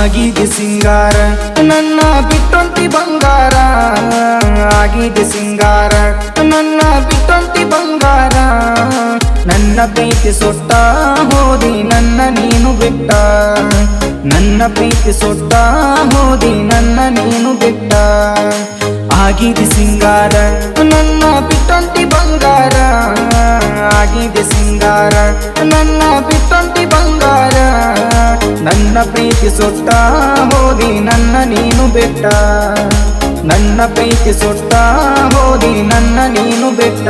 ಆಗಿದೆ ಸಿಂಗಾರ ನನ್ನ ಬಿಟ್ಟೊಂಟಿ ಬಂಗಾರ, ಆಗಿದೆ ಸಿಂಗಾರ ನನ್ನ ಬಿಟ್ಟೊಂಟಿ ಬಂಗಾರ. ನನ್ನ ಪ್ರೀತಿ ಸುಟ್ಟ ಹೋದಿ ನನ್ನ ನೀನು ಬಿಟ್ಟ, ನನ್ನ ಪ್ರೀತಿ ಸುಟ್ಟ ಹೋದಿ ನನ್ನ ನೀನು ಬಿಟ್ಟ. ಆಗಿದೆ ಸಿಂಗಾರ ನನ್ನ ಬಿಟ್ಟೊಂಟಿ ಬಂಗಾರ, ಆಗಿದೆ ಸಿಂಗಾರ ನನ್ನ ಬಿಟ್ಟೊಂಟಿ ಬಂಗಾರ. ನನ್ನ ಪ್ರೀತಿ ಸುಟ್ಟ ಹೋದಿ ನನ್ನ ನೀನು ಬಿಟ್ಟ, ನನ್ನ ಪ್ರೀತಿ ಸುಟ್ಟ ಹೋದಿ ನನ್ನ ನೀನು ಬಿಟ್ಟ.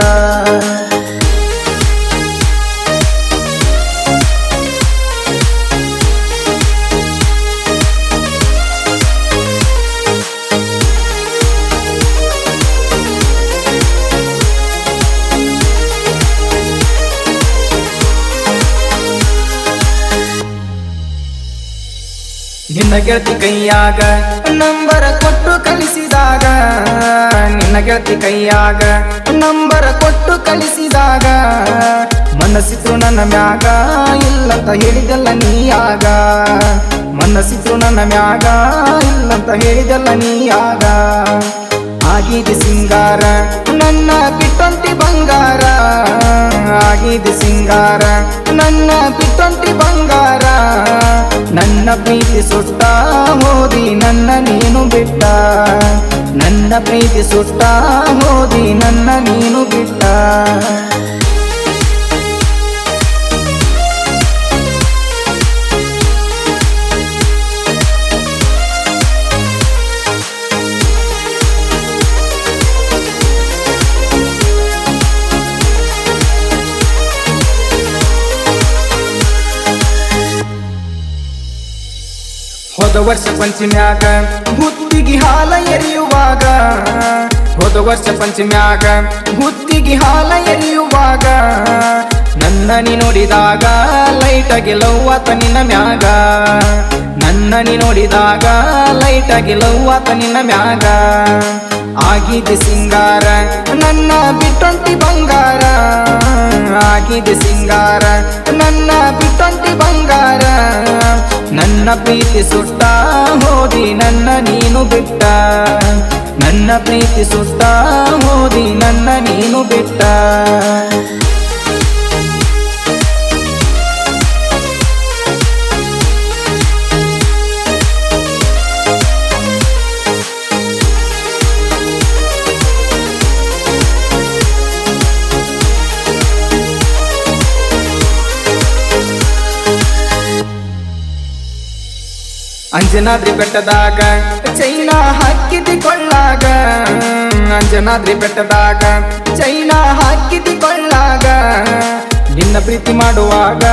ನಿನ್ನ ಗೆಳತಿ ಕೈಯಾಗ ನಂಬರ ಕೊಟ್ಟು ಕಳಿಸಿದಾಗ, ನಿನ್ನ ಗೆಳತಿ ಕೈಯಾಗ ನಂಬರ ಕೊಟ್ಟು ಕಳಿಸಿದಾಗ, ಮನಸ್ಸಿತ್ತು ನನ್ನ ಮ್ಯಾಗ ಇಲ್ಲಂತ ಹೇಳಿದೆಲ್ಲ ನೀಯಾಗ, ಮನಸ್ಸಿತ್ತು ನನ್ನ ಮ್ಯಾಗ ಇಲ್ಲಂತ ಹೇಳಿದೆಲ್ಲ ನೀಯಾಗ. ಆಗಿದೆ ಸಿಂಗಾರ ನನ್ನ ಬಿಟ್ಟೊಂಟಿ ಬಂಗಾರ, ಆಗಿದೆ ಸಿಂಗಾರ ನನ್ನ ಬಿಟ್ಟೊಂಟಿ ಬಂಗಾರ. ನನ್ನ ಪ್ರೀತಿ ಸುಟ್ಟ ಹೋದಿ ನನ್ನ ನೀನು ಬಿಟ್ಟ, ನನ್ನ ಪ್ರೀತಿ ಸುಟ್ಟ ಹೋದಿ ನನ್ನ ನೀನು ಬಿಟ್ಟ. ಹೋದ ವರ್ಷ ಪಂಚಮ್ಯಾಗ ಹುತ್ತಿಗೆ ಹಾಲ ಎರೆಯುವಾಗ, ಹೋದ ವರ್ಷ ಪಂಚಮ್ಯಾಗ ಹುತ್ತಿಗೆ ಹಾಲ ಎರೆಯುವಾಗ, ನನ್ನ ನೀ ನೋಡಿದಾಗ ಲೈಟಾಗಿ ಲವ್ವಾತ ನಿನ್ನ ಮ್ಯಾಗ, ನನ್ನ ನೀ ನೋಡಿದಾಗ ಲೈಟಾಗಿ ಲವ್ವಾತ ನಿನ್ನ ಮ್ಯಾಗ. ಆಗಿದೆ ಸಿಂಗಾರ ನನ್ನ ಬಿಟ್ಟೊಂಟಿ ಬಂಗಾರ, ಆಗಿದೆ ಸಿಂಗಾರ ನನ್ನ ಬಿಟ್ಟೊಂಟಿ ಬಂಗಾರ. ನನ್ನ ಪ್ರೀತಿ ಸುಟ್ಟ ಹೋದಿ ನನ್ನ ನೀನು ಬಿಟ್ಟ, ನನ್ನ ಪ್ರೀತಿ ಸುಟ್ಟ ಹೋದಿ ನನ್ನ ನೀನು ಬಿಟ್ಟ. ಅಂಜನಾದ್ರಿ ಬೆಟ್ಟದಾಗ ಚೈನಾ ಹಾಕಿದಿ ಕೊಳ್ಳಾಗ, ಅಂಜನಾದ್ರಿ ಬೆಟ್ಟದಾಗ ಚೈನಾ ಹಾಕಿದಿ ಕೊಳ್ಳಾಗ, ನಿನ್ನ ಪ್ರೀತಿ ಮಾಡುವಾಗ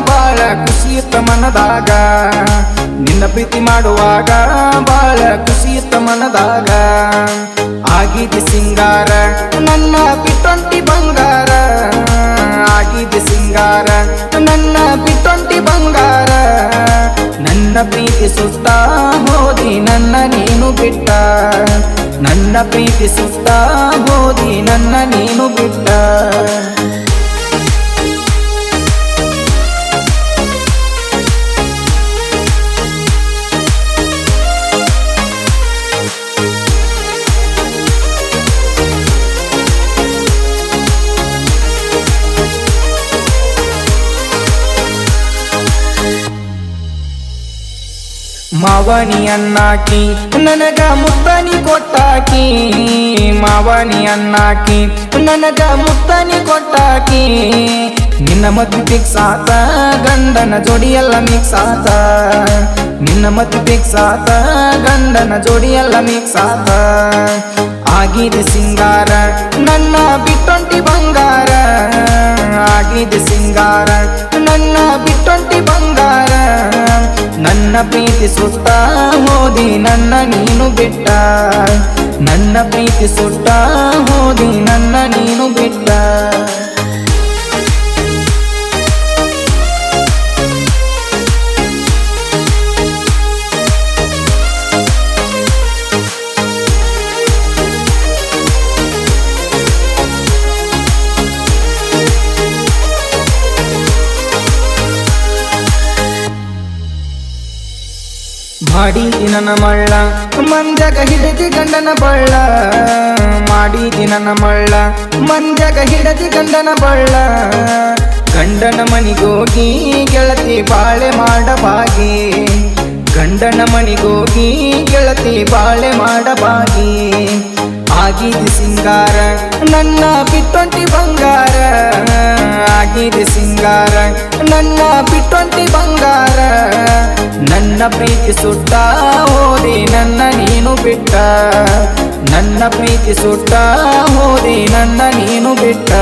ಬಾಳ ಖುಷಿಯಿತ್ತ ಮನದಾಗ, ನಿನ್ನ ಪ್ರೀತಿ ಮಾಡುವಾಗ ಬಾಳ ಖುಷಿಯಿತ್ತ ಮನದಾಗ. ಆಗಿದೆ ಸಿಂಗಾರ ನನ್ನ ಬಿಟ್ಟೊಂಟಿ ಬಂಗಾರ, ಆಗಿದೆ ಸಿಂಗಾರ ನನ್ನ ಬಿಟ್ಟೊಂಟಿ ಬಂಗಾರ. ನನ್ನ ಪ್ರೀತಿ ಸುಟ್ಟ ಹೋದಿ ನನ್ನ ನೀನು ಬಿಟ್ಟ, ನನ್ನ ಪ್ರೀತಿ ಸುಟ್ಟ ಹೋದಿ ನನ್ನ ನೀನು ಬಿಟ್ಟ. ಮಾವನಿ ಅನ್ನಾಕಿ ನನಗ ಮುತ್ತನಿ ಕೊಟ್ಟಾಕಿ, ಮಾವನಿ ಅನ್ನಾಕಿ ನನಗ ಮುತ್ತನಿ ಕೊಟ್ಟಾಕಿ. ನಿನ್ನ ಮದ್ವೆ ಫಿಕ್ಸ್ ಆತ ಗಂಡನ ಜೋಡಿಯೆಲ್ಲ ಮಿಕ್ಸ್ ಆತ, ನಿನ್ನ ಮದ್ವೆ ಫಿಕ್ಸ್ ಆತ ಗಂಡನ ಜೋಡಿಯೆಲ್ಲ ಮಿಕ್ಸ್ ಆತ. ಆಗಿದೆ ಸಿಂಗಾರ ನನ್ನ ಬಿಟ್ಟೊಂಟಿ ಬಂಗಾರ, ಆಗಿದೆ ಸಿಂಗಾರ ನನ್ನ ಬಿಟ್ಟೊಂಟಿ ಬಂಗಾರ. ನನ್ನ ಪ್ರೀತಿ ಸುಟ್ಟ ಹೋದಿ ನನ್ನ ನೀನು ಬಿಟ್ಟ, ನನ್ನ ಪ್ರೀತಿ ಸುಟ್ಟ ಹೋದಿ ನನ್ನ ನೀನು ಬಿಟ್ಟ. ಮಾಡಿದಿ ನನ್ನ ಮಳ್ಳ ಮಂಜಗ ಹಿಡದಿ ಗಂಡನ ಬಳ್ಳ ಮಾಡಿದಿ ನನ್ನ ಮಳ್ಳ ಮಂಜಗ ಹಿಡದಿ ಗಂಡನ ಬಳ್ಳ ಗಂಡನ ಮನಿಗೋಗಿ ಗೆಳತಿ ಬಾಳೆ ಮಾಡಬಾಗಿ ಗಂಡನ ಮನಿಗೋಗಿ ಗೆಳತಿ ಬಾಳೆ ಮಾಡಬಾಗಿ ಆಗಿದೆ ಸಿಂಗಾರ ನನ್ನ ಬಿಟ್ಟೊಂಟಿ ಬಂಗಾರ ಆಗಿದೆ ಸಿಂಗಾರ ನನ್ನ ಬಿಟ್ಟೊಂಟಿ ಬಂಗಾರ ನನ್ನ ಪ್ರೀತಿ ಸುಟ್ಟ ಹೋದೆ ನನ್ನ ನೀನು ಬಿಟ್ಟ ನನ್ನ ಪ್ರೀತಿ ಸುಟ್ಟ ಹೋದೆ ನನ್ನ ನೀನು ಬಿಟ್ಟ